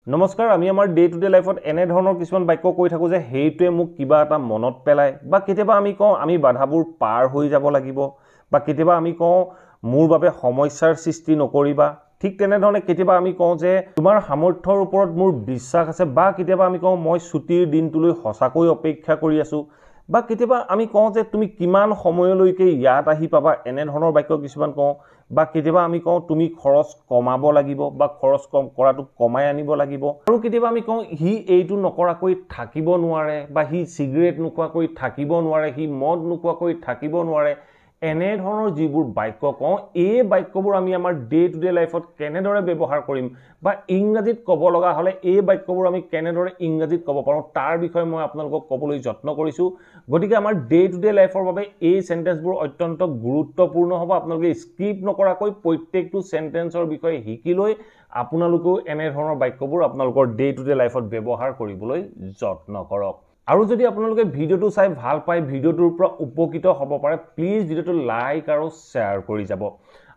নমস্কাৰ আমি আমাৰ ডে টু ডে লাইফত এনে ধৰণৰ কিছুমান বাক্য কৈ থাকো যে হেইটোৱে মোক কিবা এটা মনত পেলায় বা কেতিয়াবা আমি কওঁ আমি বাধাবোৰ পাৰ হৈ যাব লাগিব বা কেতিয়াবা আমি কওঁ মোৰ বাবে সমস্যাৰ সৃষ্টি নকৰিবা ঠিক তেনে ধৰণে কেতিয়াবা আমি কওঁ যে তোমাৰ সামৰ্থ্যৰ ওপৰত মোৰ বিশ্বাস আছে বা কেতিয়াবা আমি কওঁ মই ছুটিৰ দিনটোলৈ সঁচাকৈ অপেক্ষা কৰি আছো বা কেতিয়াবা আমি কওঁ যে তুমি কিমান সময়লৈকে ইয়াত আহি পাবা এনে ধৰণৰ বাক্য কিছুমান কওঁ বা কেতিয়াবা আমি কওঁ তুমি খৰচ কমাব লাগিব বা খৰচ কম কৰাটো কমাই আনিব লাগিব আৰু কেতিয়াবা আমি কওঁ হি এইটো নকৰাকৈ থাকিব নোৱাৰে বা হি সিগাৰেট নোখোৱাকৈ থাকিব নোৱাৰে হি মদ নোখোৱাকৈ থাকিব নোৱাৰে এনে ধৰণৰ যিবোৰ বাক্য কওঁ এই বাক্যবোৰ আমি আমাৰ ডে টু ডে লাইফত কেনেদৰে ব্যৱহাৰ কৰিম বা ইংৰাজীত ক'ব লগা হলে এই বাক্যবোৰ আমি কেনেদৰে ইংৰাজীত ক'ব পাৰোঁ তাৰ বিষয়ে মই আপোনালোকক ক'বলৈ যত্ন কৰিছো গতিকে আমাৰ ডে টু ডে লাইফৰ বাবে এই সেন্টেন্সবোৰ অত্যন্ত গুৰুত্বপূৰ্ণ হ'ব আপোনালোকে স্কিপ নকৰাকৈ প্ৰত্যেকটো সেন্টেন্সৰ বিষয়ে শিকি লৈ আপোনালোকেও এনে ধৰণৰ বাক্যবোৰ আপোনালোকৰ ডে টু ডে লাইফত ব্যৱহাৰ কৰিবলৈ যত্ন কৰক আৰু যদি আপোনালোকে ভিডিওটো চাই ভাল পায় ভিডিওটোৰ পৰা উপকৃত হ'ব পাৰে প্লিজ ভিডিওটো লাইক আৰু শেয়াৰ কৰি যাব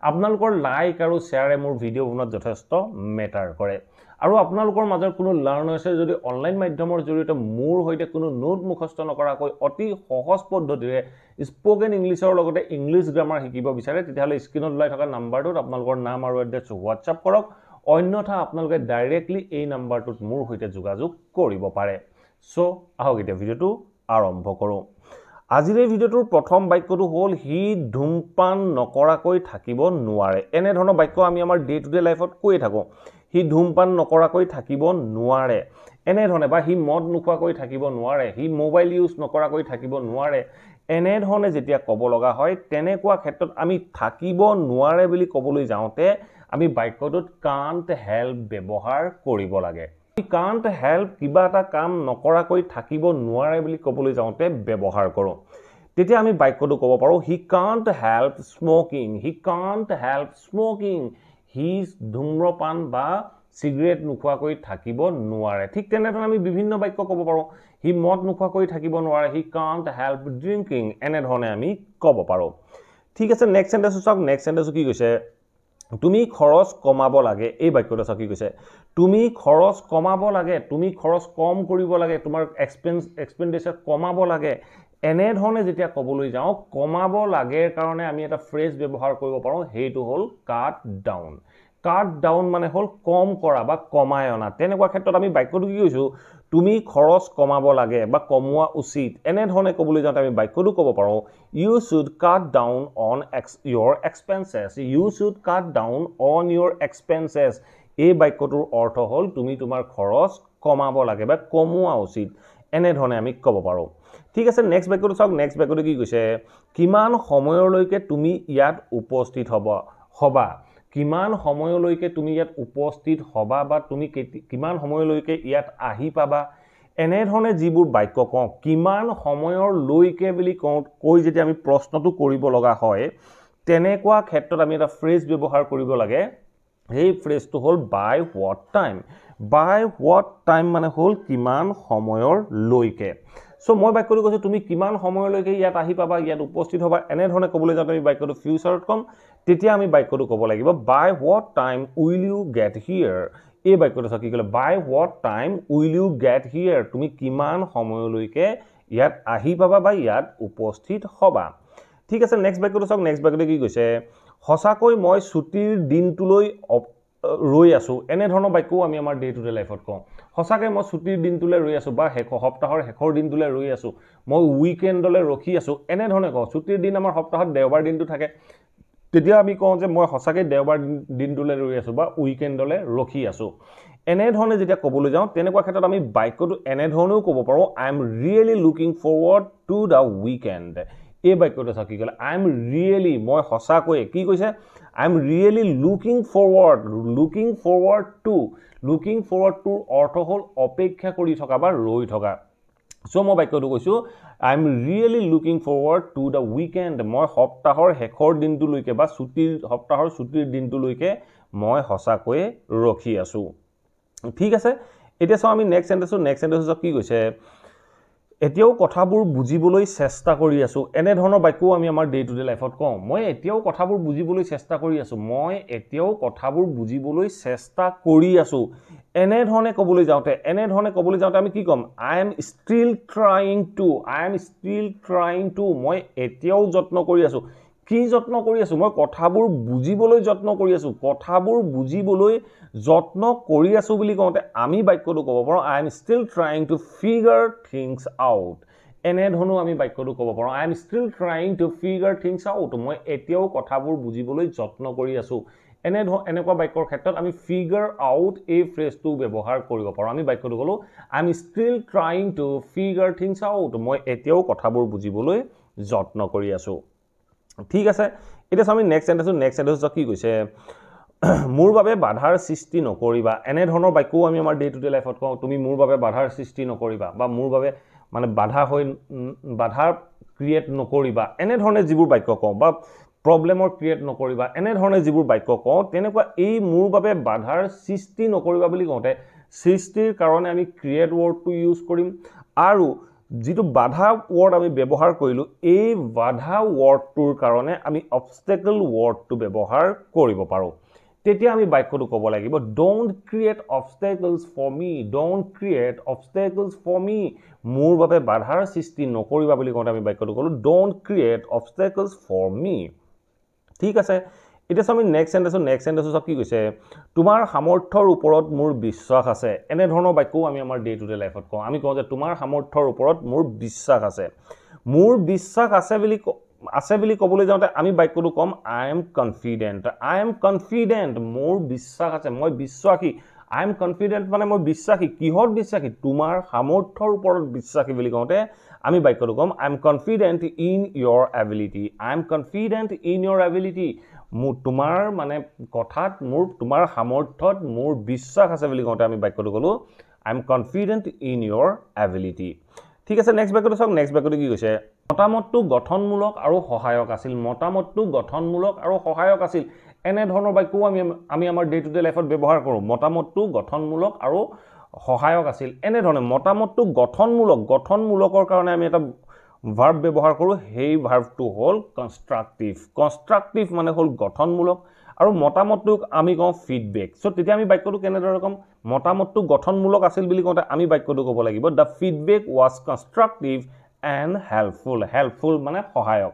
আপোনালোকৰ লাইক আৰু শেয়াৰে মোৰ ভিডিও বনোৱাত যথেষ্ট মেটাৰ কৰে আৰু আপোনালোকৰ মাজৰ কোনো লাৰ্নাৰ্ছে যদি অনলাইন মাধ্যমৰ জৰিয়তে মোৰ হৈতে কোনো নোট মুখস্থ নকৰাকৈ অতি সহজ পদ্ধতিৰে স্পোকেন ইংলিছৰ লগতে ইংলিছ গ্ৰামাৰ শিকিব বিচাৰে তেতিয়াহলে স্ক্ৰিনত ওলাই থকা নাম্বাৰটোত আপোনালোকৰ নাম আৰু এড্ৰেছ হোৱাটছআপ কৰক অন্যথা আপোনালোকে ডাইৰেক্টলি এই নাম্বাৰটোত মোৰ হৈতে যোগাযোগ কৰিব পাৰে সো আহক এতিয়া ভিডিওটো আৰম্ভ কৰো আজিৰ এই ভিডিওটোৰ প্ৰথম বাক্যটো হ'ল হি ধূমপান নকৰাকৈ থাকিব নোৱাৰে এনে ধৰণৰ বাক্য আমি আমাৰ ডে টু ডে লাইফত কৈ থাকো হি ধূমপান নকৰাকৈ থাকিব নোৱাৰে এনে ধৰণে বা হি মদ নোখোৱাকৈ থাকিব নোৱাৰে হি মোবাইল ইউজ নকৰাকৈ থাকিব নোৱাৰে এনে ধৰণে যেতিয়া ক'ব লগা হয় তেনেকুৱা ক্ষেত্ৰত আমি থাকিব নোৱাৰে বুলি ক'বলৈ যাওঁতে আমি বাক্যটোত কান্ট হেল্প ব্যৱহাৰ কৰিব লাগে কান্ট হেল্প কিবা এটা কাম নকৰাকৈ থাকিব নোৱাৰে বুলি ক'বলৈ যাওঁতে ব্যৱহাৰ কৰোঁ তেতিয়া আমি বাক্যটো ক'ব পাৰোঁ he can't help smoking he can't help smoking হি ধূম্ৰপান বা সিগাৰেট নোখোৱাকৈ থাকিব নোৱাৰে ঠিক তেনেধৰণে আমি বিভিন্ন বাক্য ক'ব পাৰোঁ হি মদ নোখোৱাকৈ থাকিব নোৱাৰে হি কান্ট হেল্প ড্ৰিংকিং এনে ধৰণে আমি ক'ব পাৰোঁ ঠিক আছে নেক্সট সেন্টেন্স চাওক নেক্সট সেন্টেন্স কি কৈছে তুমি খৰচ কমাব লাগে এই বাক্যটো চাওক কি কৈছে তুমি খৰচ কমাব লাগে তুমি খৰচ কম কৰিব লাগে তোমাৰ এক্সপেন্ডিচাৰ কমাব লাগে এনে ধৰণে যেতিয়া ক'বলৈ যাওঁ কমাব লাগে কাৰণে আমি এটা ফ্ৰেজ ব্যৱহাৰ কৰিব পাৰোঁ হেইটো হ'ল কাট ডাউন মানে হ'ল কম কৰা বা কমাই অনা তেনেকুৱা ক্ষেত্ৰত আমি বাক্যটো কি কৈছো তুমি খৰচ কমাব লাগে বা কমোৱা উচিত এনে ধৰণে ক'বলৈ যাওঁতে আমি বাক্যটো ক'ব পাৰোঁ you should cut down on your expenses you should cut down on your expenses এই বাক্যটোৰ অৰ্থ হ'ল তুমি তোমাৰ খৰচ কমাব লাগে বা কমোৱা উচিত এনে ধৰণে আমি ক'ব পাৰোঁ ঠিক আছে নেক্সট বাক্যটো চাওক নেক্সট বাক্যটো কি কৈছে কিমান সময়লৈকে তুমি ইয়াত উপস্থিত হবা কিমান সময়লৈকে তুমি ইয়াত উপস্থিত হবা বা তুমি কিমান সময়লৈকে ইয়াত আহি পাবা এনে ধৰণে যিবোৰ বাক্য কওঁ কিমান সময়ৰ লৈকে বুলি কৈ যেতিয়া আমি প্ৰশ্নটো কৰিব লগা হয় তেনেকুৱা ক্ষেত্ৰত আমি এটা ফ্ৰেজ ব্যৱহাৰ কৰিব লাগে এই ফ্ৰেজটো হ'ল বাই হোৱাট টাইম মানে হ'ল কিমান সময়ৰ লৈকে সো মই বাক্যটো কৈছো তুমি কিমান সময়লৈকে ইয়াত আহি পাবা ইয়াত উপস্থিত হবা এনে ধৰণে ক'বলৈ যাওঁতে আমি বাক্যটো ফিউচাৰত কম তেতিয়া আমি বাক্যটো ক'ব লাগিব by what time will you get here এই বাক্যটো কি ক'লে by what time will you get here তুমি কিমান সময়লৈকে ইয়াত আহি পাবা বা ইয়াত উপস্থিত হবা ঠিক আছে নেক্সট বাক্যটো চাওক নেক্সট বাক্যটো কি কৈছে সঁচাকৈ মই ছুটিৰ দিনটোলৈ ৰৈ আছো এনে ধৰণৰ বাক্যও আমি আমাৰ ডে টু ডে লাইফত কওঁ সঁচাকৈ মই ছুটিৰ দিনটোলৈ ৰৈ আছো বা সপ্তাহৰ শেষৰ দিনটোলৈ ৰৈ আছো মই উইকেণ্ডলৈ ৰখি আছো এনে ধৰণে কওঁ ছুটিৰ দিন আমাৰ সপ্তাহত দেওবাৰ দিনটো থাকে তেতিয়া আমি কওঁ যে মই সঁচাকৈ দেওবাৰ দিনটোলৈ ৰৈ আছো বা উইকেণ্ডলৈ ৰখি আছো এনে ধৰণে যেতিয়া ক'বলৈ যাওঁ তেনেকুৱা ক্ষেত্ৰত আমি বাক্যটো এনে ধৰণেও ক'ব পাৰোঁ I am really looking forward to the weekend এই বাক্যটো চাওক কি ক'লে আই এম ৰিয়েলি মই সঁচাকৈ কি কৈছে I am really looking forward to অৰ্থ হ'ল অপেক্ষা কৰি থকা বা ৰৈ থকা সো মই বাক্যটো কৈছো I am really looking forward to the weekend মই সপ্তাহৰ শেষৰ দিনটোলৈকে বা সপ্তাহৰ ছুটিৰ দিনটোলৈকে মই সঁচাকৈ ৰখি আছো ঠিক আছে এতিয়া চাওঁ আমি নেক্সট সেন্টেন্স কি কৈছে এতিয়াও কথাবোৰ বুজিবলৈ চেষ্টা কৰি আছো এনে ধৰণৰ বাক্যও আমি আমাৰ ডে টু ডে লাইফত কওঁ মই এতিয়াও কথাবোৰ বুজিবলৈ চেষ্টা কৰি আছো মই এতিয়াও কথাবোৰ বুজিবলৈ চেষ্টা কৰি আছো এনে ধৰণে ক'বলৈ যাওঁতে আমি কি ক'ম I am still trying to মই এতিয়াও যত্ন কৰি আছো কি যত্ন কৰি আছো মই কথাবোৰ বুজিবলৈ যত্ন কৰি আছো বুলি কওঁতে আমি বাক্যটো ক'ব পাৰোঁ I am still trying to figure things out এনে ধৰণে আমি বাক্যটো ক'ব পাৰোঁ I am still trying to figure things out মই এতিয়াও কথাবোৰ বুজিবলৈ যত্ন কৰি আছো এনেকুৱা বাক্যৰ ক্ষেত্ৰত আমি figure out এই ফ্ৰেজটো ব্যৱহাৰ কৰিব পাৰোঁ আমি বাক্যটো ক'লো I am still trying to figure things out মই এতিয়াও কথাবোৰ বুজিবলৈ যত্ন কৰি আছো ঠিক আছে এটা আমি নেক্সট সেন্টেন্স কি কৈছে মোৰ বাবে বাধাৰ সৃষ্টি নকৰিবা এনে ধৰণৰ বাক্যও আমি আমাৰ ডে টু ডে লাইফত কওঁ তুমি মোৰ বাবে বাধাৰ সৃষ্টি নকৰিবা বা মোৰ বাবে মানে বাধা ক্ৰিয়েট নকৰিবা এনে ধৰণে যিবোৰ বাক্য কওঁ বা প্ৰবলেমৰ ক্ৰিয়েট নকৰিবা এনে ধৰণে যিবোৰ বাক্য কওঁ তেনেকুৱা এই মোৰ বাবে বাধাৰ সৃষ্টি নকৰিবা বুলি কওঁতে সৃষ্টিৰ কাৰণে আমি ক্ৰিয়েট ৱৰ্ডটো ইউজ কৰিম আৰু যিটো বাধা ৱৰ্ড আমি ব্যৱহাৰ কৰিলো এই বাধা ৱৰ্ডটোৰ কাৰণে আমি অবষ্টেকল ৱৰ্ডটো ব্যৱহাৰ কৰিব পাৰো তেতিয়া আমি বাক্যটো ক'ব লাগিব don't create obstacles for me মোৰ বাবে বাধাৰ সৃষ্টি নকৰিবা বুলি কওঁতে আমি বাক্যটো ক'লো don't create obstacles for me ঠিক আছে এটা আমি নেক্সট সেন্টেন্স কি কৈছে তোমাৰ সামৰ্থ্যৰ ওপৰত মোৰ বিশ্বাস আছে এনে ধৰণৰ বাক্যও আমি আমাৰ ডে টু ডে লাইফত কওঁ আমি কওঁ যে তোমাৰ সামৰ্থ্যৰ ওপৰত মোৰ বিশ্বাস আছে বুলি ক'বলৈ যাওঁতে আমি বাক্যটো কম I am confident মোৰ বিশ্বাস আছে মই বিশ্বাসী I am confident মানে মই বিশ্বাসী কিহত বিশ্বাসী তোমাৰ সামৰ্থ্যৰ ওপৰত বিশ্বাসী বুলি কওঁতে আমি বাক্যটো কম I am confident in your ability তোমাৰ মানে কথাত তোমাৰ সামৰ্থ্যত মোৰ বিশ্বাস আছে বুলি কওঁতে আমি বাক্যটো ক'লো I am confident in your ability ঠিক আছে নেক্সট বাক্যটো কি কৈছে মতামতটো গঠনমূলক আৰু সহায়ক আছিল এনে ধৰণৰ বাক্যও আমি আমাৰ ডে টু ডে লাইফত ব্যৱহাৰ কৰোঁ মতামতটো গঠনমূলক আৰু সহায়ক আছিল এনে ধৰণে মতামতটো গঠনমূলকৰ কাৰণে আমি এটা ভাৰ্ব ব্যৱহাৰ কৰোঁ সেই ভাৰ্বটো হ'ল কনষ্ট্ৰাকটিভ মানে হ'ল গঠনমূলক আৰু মতামতটোক আমি কওঁ ফিডবেক সো তেতিয়া আমি বাক্যটো কেনেদৰে ক'ম মতামতটো গঠনমূলক আছিল বুলি কওঁতে আমি বাক্যটো ক'ব লাগিব the feedback was constructive and helpful মানে সহায়ক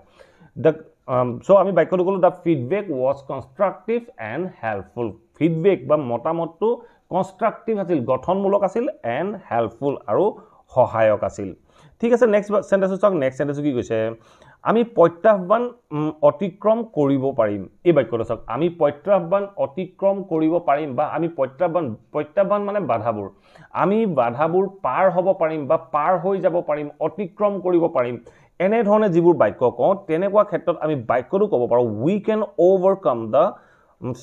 সো আমি বাক্যটো ক'লো the feedback was constructive and helpful feedback বা মতামতটো কনষ্ট্ৰাকটিভ আছিল গঠনমূলক আছিল and helpful আৰু সহায়ক আছিল ঠিক আছে নেক্সট সেন্টেন্স কি কৈছে আমি প্ৰত্যাহ্বান অতিক্ৰম কৰিব পাৰিম এই বাক্যটো চাওক আমি প্ৰত্যাহ্বান অতিক্ৰম কৰিব পাৰিম বা আমি প্ৰত্যাহ্বান মানে বাধাবোৰ আমি বাধাবোৰ পাৰ হ'ব পাৰিম বা পাৰ হৈ যাব পাৰিম অতিক্ৰম কৰিব পাৰিম এনে ধৰণে যিবোৰ বাক্য কওঁ তেনেকুৱা ক্ষেত্ৰত আমি বাক্যটো ক'ব পাৰোঁ we can overcome the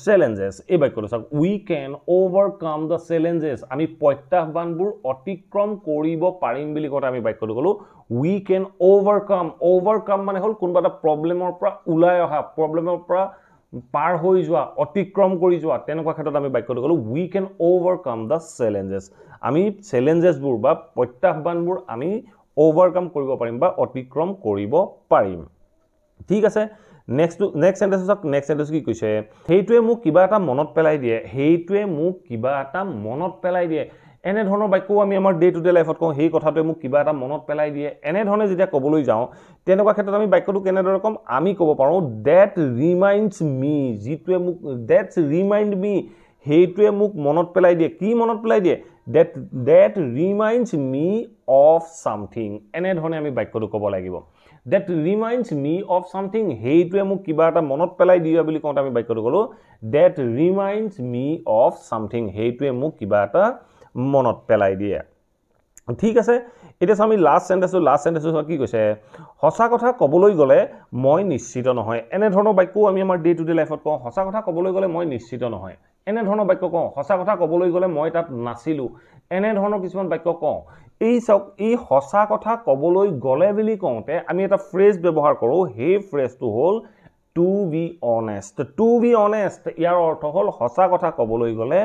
challenges এই বাক্যটো চাওক we can overcome the challenges আমি প্ৰত্যাহ্বানবোৰ অতিক্ৰম কৰিব পাৰিম বুলি কওঁতে আমি বাক্যটো ক'লো we can overcome মানে হ'ল কোনোবা এটা প্ৰবলেমৰ পৰা ওলাই অহা প্ৰবলেমৰ পৰা পাৰ হৈ যোৱা অতিক্ৰম কৰি যোৱা তেনেকুৱা ক্ষেত্ৰত আমি বাক্যটো ক'লো we can overcome the challenges আমি challengesবোৰ বা প্ৰত্যাহ্বানবোৰ আমি overcome কৰিব পাৰিম বা অতিক্ৰম কৰিব পাৰিম ঠিক আছে নেক্সট সেন্টেন্স কি কৈছে হেইটোৱে মোক কিবা এটা মনত পেলাই দিয়ে এনে ধৰণৰ বাক্যও আমি আমাৰ ডে টু ডে লাইফত কওঁ সেই কথাটোৱে মোক কিবা এটা মনত পেলাই দিয়ে এনে ধৰণে যেতিয়া ক'বলৈ যাওঁ তেনেকুৱা ক্ষেত্ৰত আমি বাক্যটো কেনেদৰে ক'ম আমি ক'ব পাৰোঁ that reminds me হেইটোৱে মোক মনত পেলাই দিয়ে কি মনত পেলাই দিয়ে that reminds me of something এনে ধৰণে আমি বাক্যটো ক'ব লাগিব that reminds me of something হেইটোৱে মোক কিবা এটা মনত পেলাই দিয়ে বুলি কওঁতে আমি বাক্যটো ক'লো that reminds me of something হেইটোৱে মোক কিবা এটা মনত পেলাই দিয়ে ঠিক আছে এটা আমি লাষ্ট সেন্টেন্স কি কৈছে সঁচা কথা ক'বলৈ গ'লে মই নিশ্চিত নহয় এনে ধৰণৰ বাক্যও আমি আমাৰ ডে টু ডে লাইফত কওঁ সঁচা কথা ক'বলৈ গ'লে মই নিশ্চিত নহয় এনে ধৰণৰ বাক্য কওঁ সঁচা কথা ক'বলৈ গ'লে মই তাত নাছিলো এনে ধৰণৰ কিছুমান বাক্য কওঁ এই সঁচা কথা ক'বলৈ গ'লে বুলি কওঁতে আমি এটা ফ্ৰেজ ব্যৱহাৰ কৰোঁ সেই ফ্ৰেজটো হ'ল to be honest ইয়াৰ অৰ্থ হ'ল সঁচা কথা ক'বলৈ গ'লে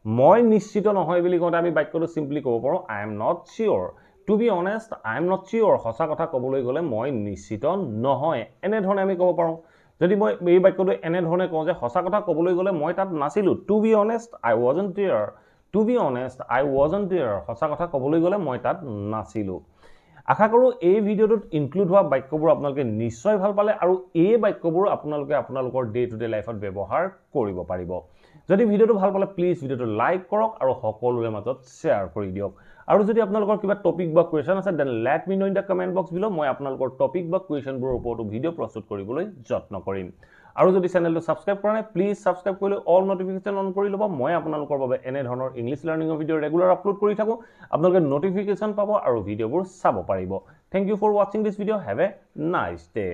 মই নিশ্চিত নহয় বুলি কওঁতে আমি বাক্যটো সিম্পলি ক'ব পাৰোঁ I am not sure to be honest I am not sure, সঁচা কথা ক'বলৈ গ'লে মই নিশ্চিত নহয়, এনেধৰণে আমি ক'ব পাৰোঁ। যদি মই এই বাক্যটো এনেধৰণে কওঁ যে সঁচা কথা ক'বলৈ গ'লে মই তাত নাছিলোঁ, to be honest I wasn't there, to be honest I wasn't there, সঁচা কথা ক'বলৈ গ'লে মই তাত নাছিলোঁ। আশা কৰোঁ এই ভিডিঅ'টোত ইনক্লুড হোৱা বাক্যবোৰ আপোনালোকে নিশ্চয় ভাল পালে আৰু এই বাক্যবোৰ আপোনালোকে আপোনালোকৰ ডে টু ডে লাইফত ব্যৱহাৰ কৰিব পাৰিব। যদি ভিডিঅ'টো ভাল পালে প্লিজ ভিডিঅ'টো লাইক কৰক আৰু সকলোৰে মাজত শ্বেয়াৰ কৰি দিয়ক। আৰু যদি আপোনালোকৰ কিবা টপিক বা কুৱেশ্যন আছে then let me know' in the comment box below', মই আপোনালোকৰ টপিক বা কুৱেশ্যনবোৰৰ ওপৰতো ভিডিঅ' প্ৰস্তুত কৰিবলৈ যত্ন কৰিম। আৰু যদি চেনেলটো ছাবস্ক্ৰাইব কৰা নাই প্লিজ ছাবস্ক্ৰাইব কৰি লৈ অল নটিফিকেশ্যন অন কৰি ল'ব। মই আপোনালোকৰ বাবে এনেধৰণৰ ইংলিছ লাৰ্ণিঙৰ ভিডিঅ' ৰেগুলাৰ আপলোড কৰি থাকোঁ, আপোনালোকে নটিফিকেশ্যন পাব আৰু ভিডিঅ'বোৰ চাব পাৰিব। থেংক ইউ ফৰ ৱাচিং this video', have a nice day.